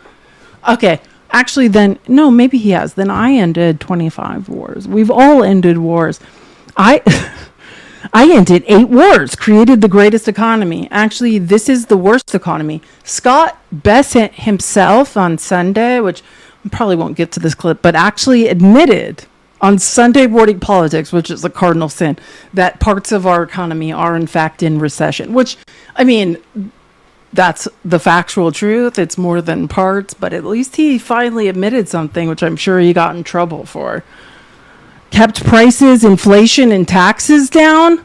A: Okay. Actually, then, no, maybe he has. Then I ended 25 wars. We've all ended wars. I ended 8 wars, created the greatest economy. Actually, this is the worst economy. Scott Bessent himself on Sunday, which I probably won't get to this clip, but actually admitted on Sunday Morning Politics, which is a cardinal sin, that parts of our economy are in fact in recession, which, that's the factual truth. It's more than parts, but at least he finally admitted something, which I'm sure he got in trouble for. Kept prices, inflation, and taxes down.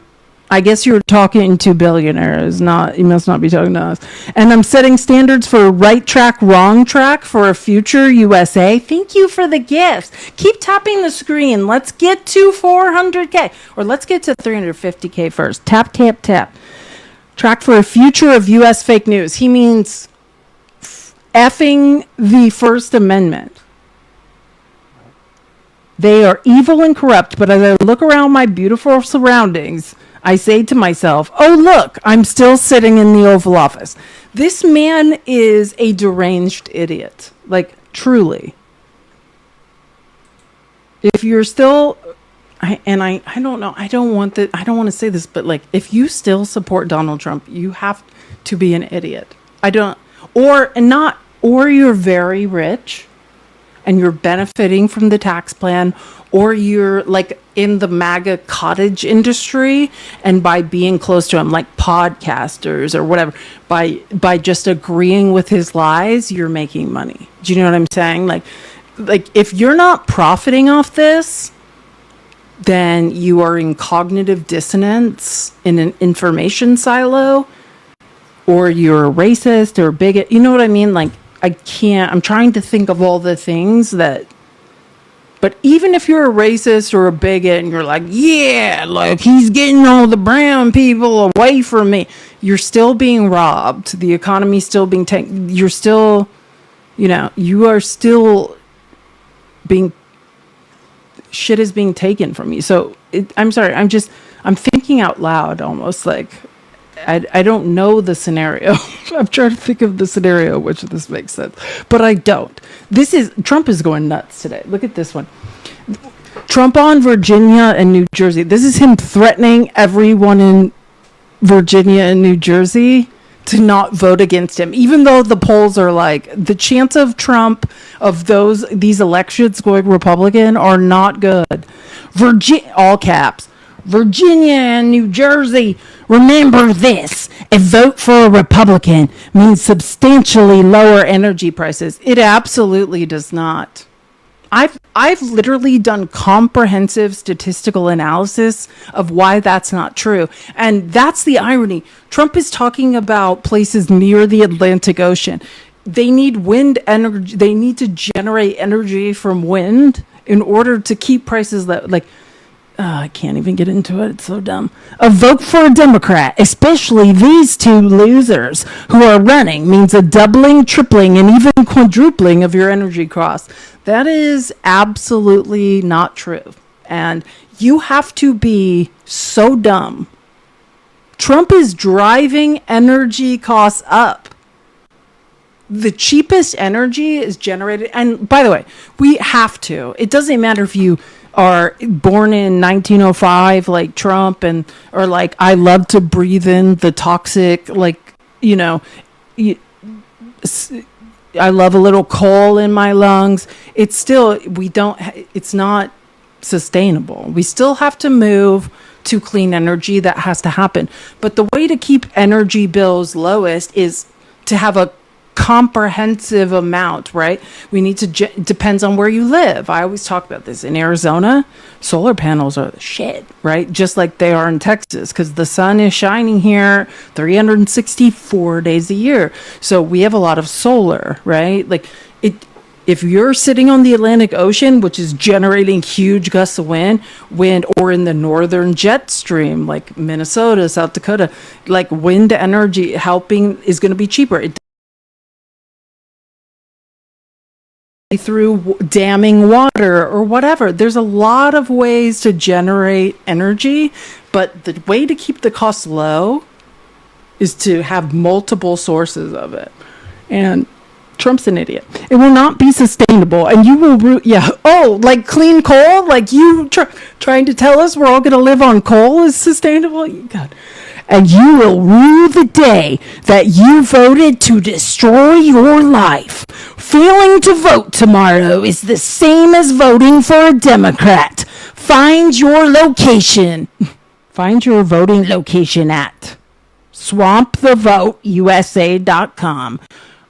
A: I guess you're talking to billionaires, you must not be talking to us. And I'm setting standards for right track, wrong track for a future USA. Thank you for the gifts. Keep tapping the screen. Let's get to 400K, or let's get to 350K first. Tap, tap, tap. Track for a future of US fake news. He means effing the First Amendment. They are evil and corrupt, but as I look around my beautiful surroundings, I say to myself, oh, look, I'm still sitting in the Oval Office. This man is a deranged idiot. Truly. If you're still, I don't know, I don't want to say this, but if you still support Donald Trump, you have to be an idiot. Or you're very rich and you're benefiting from the tax plan, or you're in the MAGA cottage industry, and by being close to him, podcasters or whatever, by just agreeing with his lies, you're making money. Do you know what I'm saying? like, if you're not profiting off this, then you are in cognitive dissonance in an information silo, or you're a racist or a bigot. You know what I mean? Like, I'm trying to think of all the things that, but even if you're a racist or a bigot and you're like, yeah, like he's getting all the brown people away from me, you're still being robbed. The economy's still being taken. You're still, you are still being, shit is being taken from you. So I'm sorry. I'm thinking out loud almost, like, I don't know the scenario. I'm trying to think of the scenario which this makes sense, but I don't. Trump is going nuts today. Look at this one. Trump on Virginia and New Jersey. This is him threatening everyone in Virginia and New Jersey to not vote against him, even though the polls are like, the chance of Trump, of these elections going Republican, are not good. All caps. Virginia and New Jersey, remember this: a vote for a Republican means substantially lower energy prices. It absolutely does not. I've literally done comprehensive statistical analysis of why that's not true. And that's the irony. Trump is talking about places near the Atlantic Ocean. They need wind energy. They need to generate energy from wind in order to keep prices low. Like, I can't even get into it. It's so dumb. A vote for a Democrat, especially these two losers who are running, means a doubling, tripling, and even quadrupling of your energy costs. That is absolutely not true. And you have to be so dumb. Trump is driving energy costs up. The cheapest energy is generated. And by the way, we have to. It doesn't matter if you are born in 1905 like Trump, or like, I love to breathe in the toxic, like, I love a little coal in my lungs. It's not sustainable. We still have to move to clean energy. That has to happen. But the way to keep energy bills lowest is to have a comprehensive amount, right? We need to, depends on where you live. I always talk about this. In Arizona, solar panels are the shit, right? Just like they are in Texas, because the sun is shining here 364 days a year. So we have a lot of solar, right? Like, if you're sitting on the Atlantic Ocean, which is generating huge gusts of wind, or in the northern jet stream, like Minnesota, South Dakota, like, wind energy helping is going to be cheaper. Through damming water or whatever. There's a lot of ways to generate energy, but the way to keep the cost low is to have multiple sources of it. And Trump's an idiot. It will not be sustainable, and you will like clean coal, like you trying to tell us we're all going to live on coal is sustainable. God. And you will rue the day that you voted to destroy your life. Failing to vote tomorrow is the same as voting for a Democrat. Find your location. Find your voting location at swampthevoteusa.com.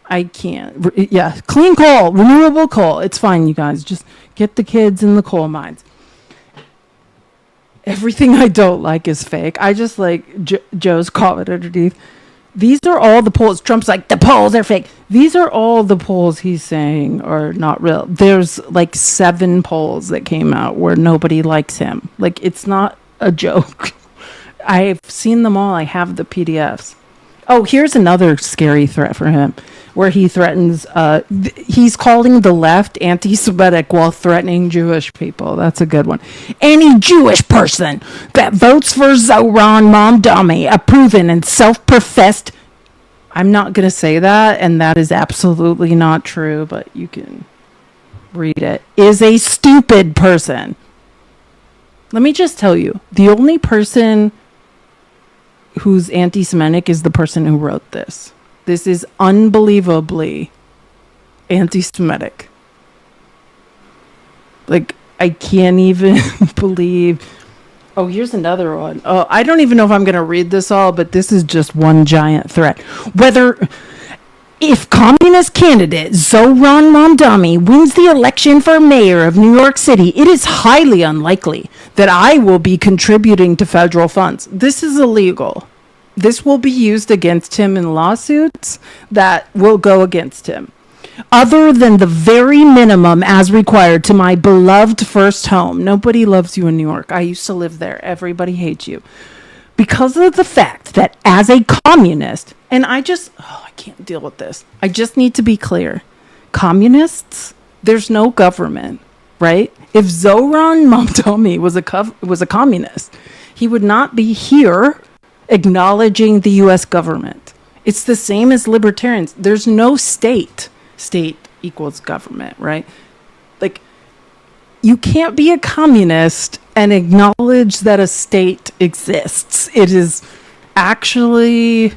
A: I can't. Yeah, clean coal, renewable coal. It's fine, you guys. Just get the kids in the coal mines. Everything I don't like is fake. I just like Joe's comment underneath. These are all the polls. Trump's like, the polls are fake. These are all the polls he's saying are not real. There's like 7 polls that came out where nobody likes him. Like, it's not a joke. I've seen them all. I have the PDFs. Oh, here's another scary threat for him, where he threatens, he's calling the left anti-Semitic while threatening Jewish people. That's a good one. Any Jewish person that votes for Zoran Mamdani, a proven and self-professed, I'm not going to say that, and that is absolutely not true, but you can read it, is a stupid person. Let me just tell you, the only person who's anti-Semitic is the person who wrote this. This is unbelievably anti-Semitic. Like, I can't even believe. Oh, here's another one. Oh, I don't even know if I'm going to read this all, but this is just one giant threat. Whether If communist candidate Zohran Mamdani wins the election for mayor of New York City, it is highly unlikely that I will be contributing to federal funds. This is illegal. This will be used against him in lawsuits that will go against him. Other than the very minimum as required to my beloved first home. Nobody loves you in New York. I used to live there. Everybody hates you. Because of the fact that as a communist, and I can't deal with this. I just need to be clear. Communists, there's no government, right? If Zohran Mamdani was a communist, he would not be here acknowledging the U.S. government. It's the same as libertarians. There's no state. State equals government, right? Like, you can't be a communist and acknowledge that a state exists. It is actually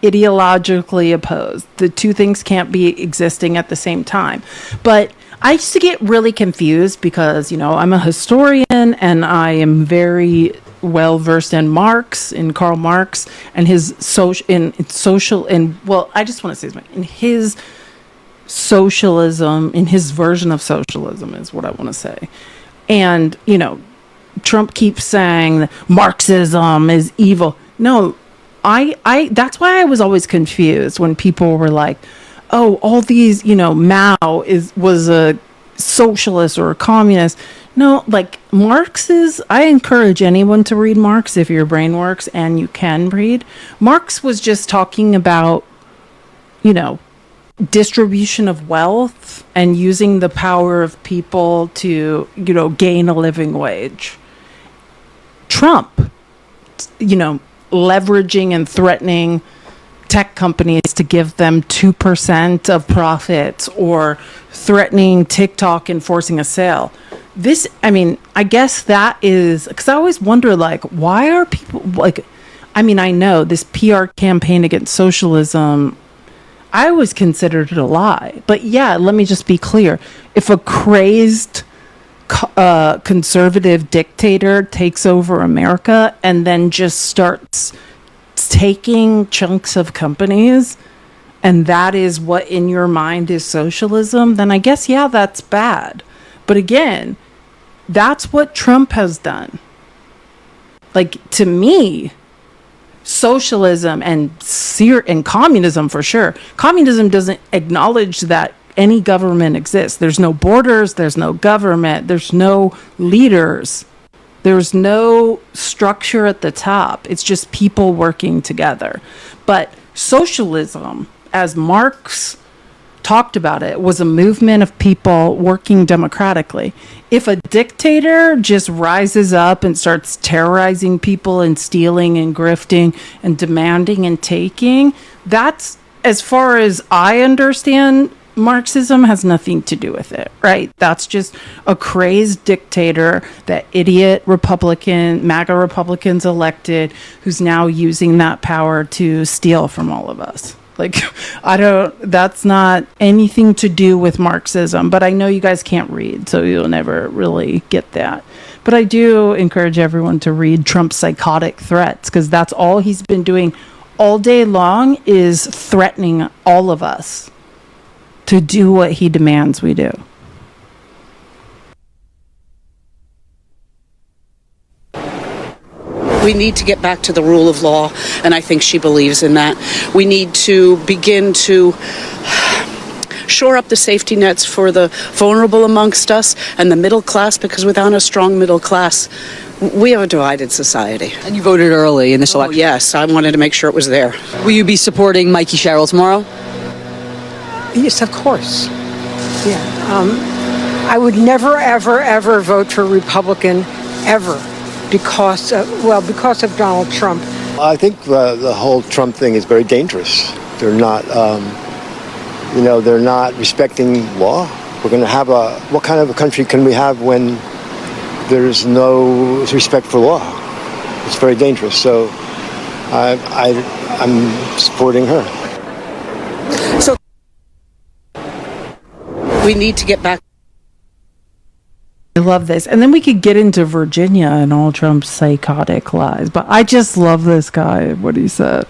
A: ideologically opposed. The two things can't be existing at the same time. But I used to get really confused because, I'm a historian and I am very well versed in Karl Marx and his his socialism, in his version of socialism is what I want to say. And, Trump keeps saying Marxism is evil. No, I that's why I was always confused when people were like, oh, all these, Mao was a socialist or a communist. No, like Marx I encourage anyone to read Marx if your brain works and you can read. Marx was just talking about, distribution of wealth and using the power of people to, gain a living wage. Trump, leveraging and threatening tech companies to give them 2% of profits, or threatening TikTok and forcing a sale. I guess that is, because I always wonder, why are people, I know this PR campaign against socialism, I always considered it a lie. But yeah, let me just be clear. If a crazed conservative dictator takes over America and then just starts taking chunks of companies, and that is what in your mind is socialism, then I guess, yeah, that's bad. But again, that's what Trump has done. To me, socialism and communism, for sure. Communism doesn't acknowledge that any government exists. There's no borders, there's no government, there's no leaders, there's no structure at the top. It's just people working together. But socialism, as Marx talked about it, was a movement of people working democratically. If a dictator just rises up and starts terrorizing people and stealing and grifting and demanding and taking, that's, as far as I understand, Marxism has nothing to do with it, right? That's just a crazed dictator that idiot MAGA Republicans elected, who's now using that power to steal from all of us. That's not anything to do with Marxism, but I know you guys can't read, so you'll never really get that. But I do encourage everyone to read Trump's psychotic threats, because that's all he's been doing all day long, is threatening all of us to do what he demands we do.
I: We need to get back to the rule of law, and I think she believes in that. We need to begin to shore up the safety nets for the vulnerable amongst us and the middle class, because without a strong middle class, we have a divided society.
J: And you voted early in this election?
I: Yes, I wanted to make sure it was there.
J: Will you be supporting Mikey Sherrill tomorrow?
K: Yes, of course. Yeah. I would never, ever, ever vote for Republican, ever. Because of Donald Trump.
L: I think the whole Trump thing is very dangerous. They're not, they're not respecting law. We're going to have what kind of a country can we have when there's no respect for law? It's very dangerous. So I'm supporting her.
I: So we need to get back.
A: I love this. And then we could get into Virginia and all Trump's psychotic lies. But I just love this guy, what he said.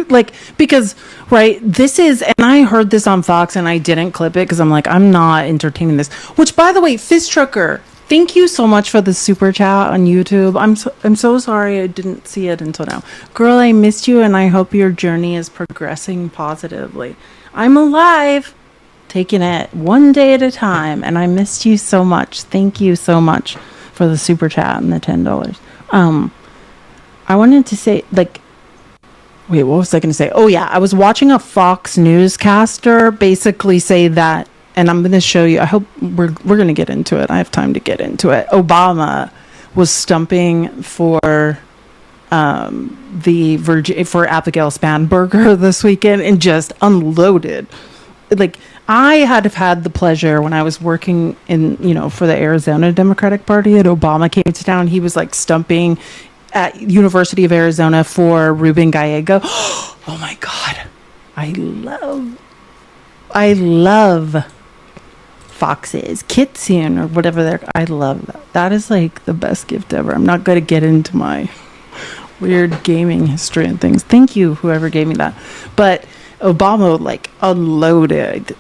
A: Like, because, right, this is, and I heard this on Fox and I didn't clip it because I'm like, I'm not entertaining this. Which, by the way, Fist Trucker, thank you so much for the super chat on YouTube. I'm so sorry I didn't see it until now. Girl, I missed you and I hope your journey is progressing positively. I'm alive, taking it one day at a time, and I missed you so much. Thank you so much for the super chat and the $10. I wanted to say, like, wait, what was I going to say? Oh, yeah. I was watching a Fox newscaster basically say that, and I'm going to show you. I hope we're going to get into it. I have time to get into it. Obama was stumping for for Abigail Spanberger this weekend and just unloaded. Like, I had the pleasure when I was working in, for the Arizona Democratic Party, and Obama came to town. He was like stumping at University of Arizona for Ruben Gallego. Oh my God. I love foxes, kitsune or whatever I love that. That is like the best gift ever. I'm not going to get into my weird gaming history and things. Thank you, whoever gave me that. But Obama like unloaded,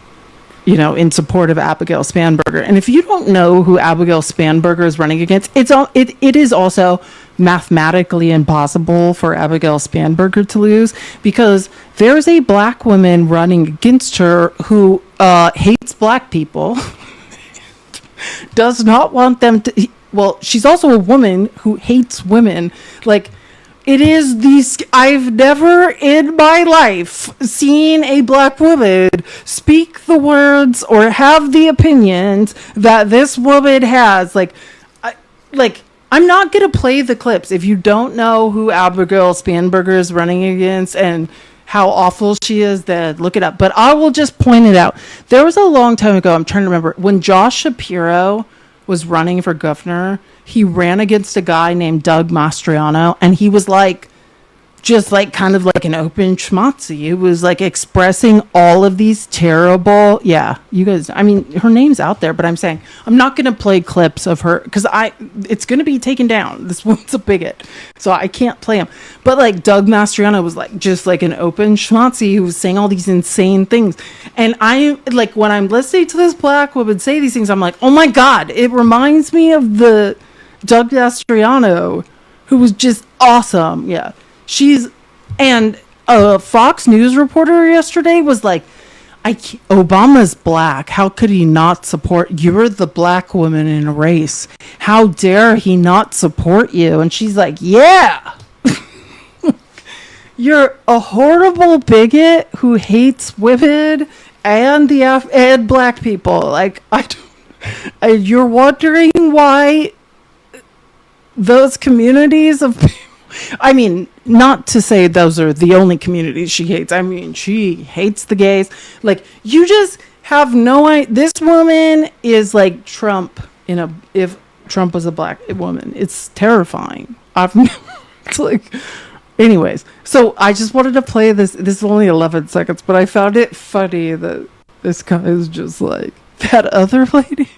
A: in support of Abigail Spanberger. And if you don't know who Abigail Spanberger is running against, it is also mathematically impossible for Abigail Spanberger to lose, because there's a black woman running against her who hates black people, does not want them to. Well, she's also a woman who hates women. Like, it is these. I've never in my life seen a black woman speak the words or have the opinions that this woman has. I'm not going to play the clips. If you don't know who Abigail Spanberger is running against and how awful she is, then look it up. But I will just point it out. There was a long time ago, I'm trying to remember, when Josh Shapiro was running for governor, he ran against a guy named Doug Mastriano, and he was like, just like kind of like an open schmatzy. He was like expressing all of these terrible, you guys, I mean, her name's out there, but I'm saying I'm not going to play clips of her because it's going to be taken down. This one's a bigot, so I can't play him. But like Doug Mastriano was like just like an open schmatzy who was saying all these insane things. And I like, when I'm listening to this black woman say these things, I'm like, oh my God, it reminds me of the Doug Mastriano who was just awesome. Yeah. And a Fox News reporter yesterday was like, Obama's black. How could he not support? You're the black woman in a race. How dare he not support you? And she's like, yeah, you're a horrible bigot who hates women and and black people. Like, you're wondering why those communities of people. I mean, not to say those are the only communities she hates. I mean, she hates the gays. Like, you just have no idea. This woman is like Trump if Trump was a black woman. It's terrifying. It's like, anyways. So I just wanted to play this. This is only 11 seconds, but I found it funny that this guy is just like that other lady.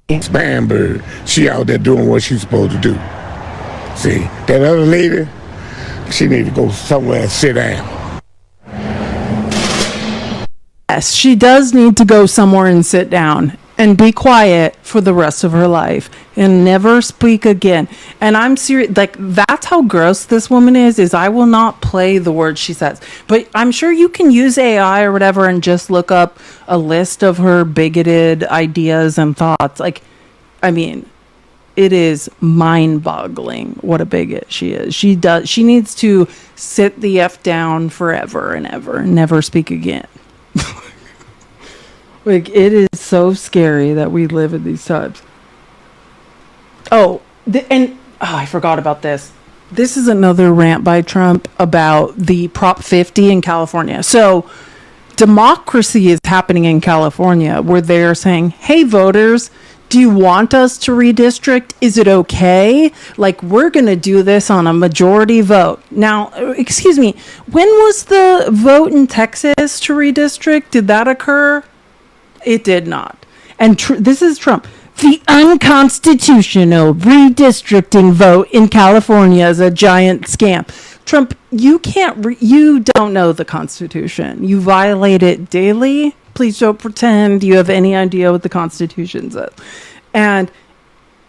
M: Spanberg, she out there doing what she's supposed to do. See, that other lady, she need to go somewhere and sit down.
A: Yes, she does need to go somewhere and sit down and be quiet for the rest of her life and never speak again. And I'm serious, like, that's how gross this woman is I will not play the words she says. But I'm sure you can use AI or whatever and just look up a list of her bigoted ideas and thoughts. Like, I mean, it is mind-boggling what a bigot she is. She needs to sit the F down forever and ever and never speak again. Like, it is so scary that we live in these times. I forgot about this. This is another rant by Trump about the Prop 50 in California. So, democracy is happening in California where they're saying, hey, voters, do you want us to redistrict? Is it okay? Like, we're going to do this on a majority vote. Now, excuse me, when was the vote in Texas to redistrict? Did that occur? It did not. And this is Trump. The unconstitutional redistricting vote in California is a giant scam. Trump, you don't know the Constitution. You violate it daily. Please don't pretend you have any idea what the Constitution says. And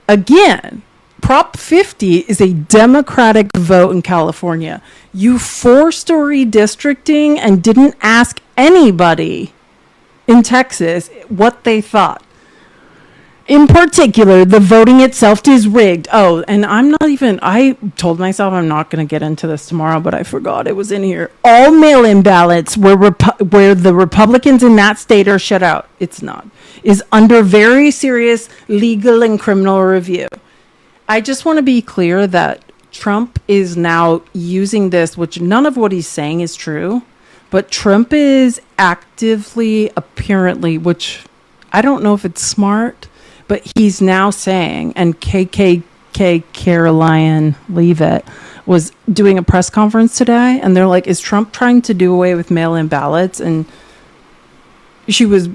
A: again, Prop 50 is a Democratic vote in California. You forced a redistricting and didn't ask anybody in Texas what they thought. In particular, the voting itself is rigged. Oh, and I told myself I'm not going to get into this tomorrow, but I forgot it was in here. All mail-in ballots where the Republicans in that state are shut out. It's not. Is under very serious legal and criminal review. I just want to be clear that Trump is now using this, which none of what he's saying is true, but Trump is actively, apparently, which I don't know if it's smart, but he's now saying, and KKK Caroline Leavitt was doing a press conference today, and they're like, is Trump trying to do away with mail-in ballots? And she was,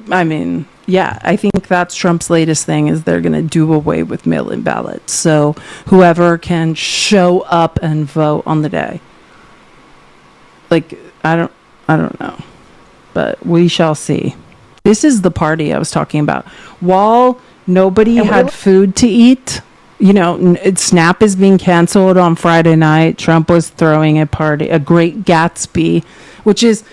A: yeah, I think that's Trump's latest thing, is they're going to do away with mail-in ballots. So whoever can show up and vote on the day. Like, I don't know, but we shall see. This is the party I was talking about. While nobody had food to eat, SNAP is being canceled on Friday night. Trump was throwing a party, a Great Gatsby, which is